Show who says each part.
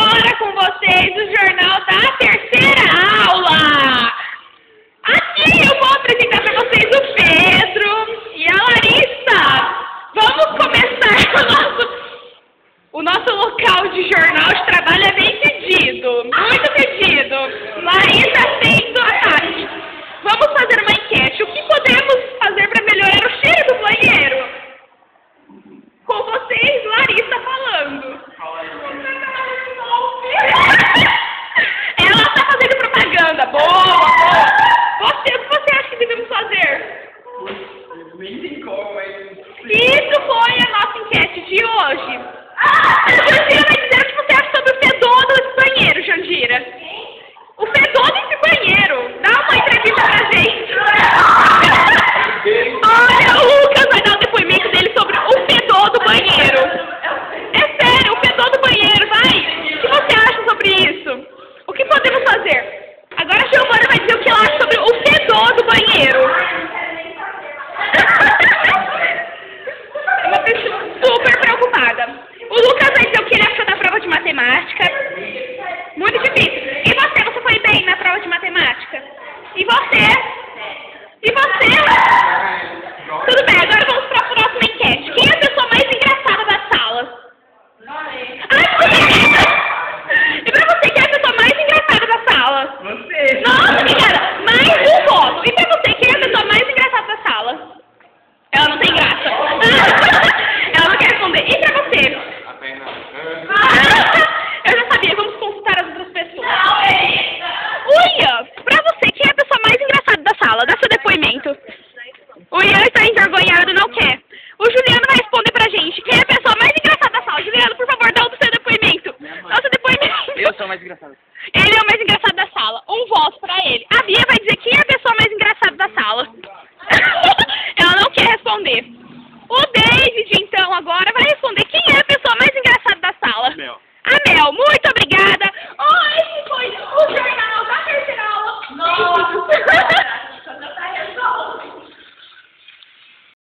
Speaker 1: agora com vocês o jornal da terceira aula. Aqui eu vou apresentar para vocês o Pedro e a Larissa. Vamos começar o nosso local de jornal de trabalho é bem pedido, muito pedido. Larissa atende o ataque. Vamos fazer uma enquete. O que podemos fazer para melhorar o cheiro do banheiro? Com vocês, Larissa falando. Ela está fazendo propaganda. Boa, boa. O que você acha que devemos fazer? Isso foi a nossa enquete de hoje. Jandira vai dizer o que você acha sobre o fedor desse banheiro, Jandira. O fedor desse banheiro. Dá uma entrevista pra gente. Olha, o Lucas vai dar o depoimento dele sobre o fedor do banheiro. É sério, o fedor do banheiro, vai. O que você acha sobre isso? O que podemos fazer? Agora a Giovana vai dizer o que ela acha sobre o fedor do banheiro. É uma pessoa super preocupada. O Lucas vai dizer o que ele achou da prova de matemática. Muito difícil. E você? Você foi bem na prova de matemática? E você? E você? Tudo bem, agora vamos para a próxima enquete. Quem é a pessoa mais engraçada da sala? E pra você, quem é a pessoa mais engraçada da sala?
Speaker 2: Você!
Speaker 1: Nossa, obrigada! Mais um voto. E pra você, quem é a pessoa mais engraçada da sala? Ela não tem graça. Ela não quer responder. E pra você? Eu já sabia, vamos consultar as outras pessoas. Uia, pra você, quem é a pessoa mais engraçada da sala? Dá seu depoimento. O Ian está envergonhado, não quer. O Juliano vai responder pra gente. Quem é a pessoa mais engraçada da sala? Juliano, por favor, dá o seu depoimento. Dá o seu depoimento.
Speaker 2: Eu sou o mais engraçado.
Speaker 1: Ele é o mais engraçado da sala. Um voto pra ele. A Bia vai dizer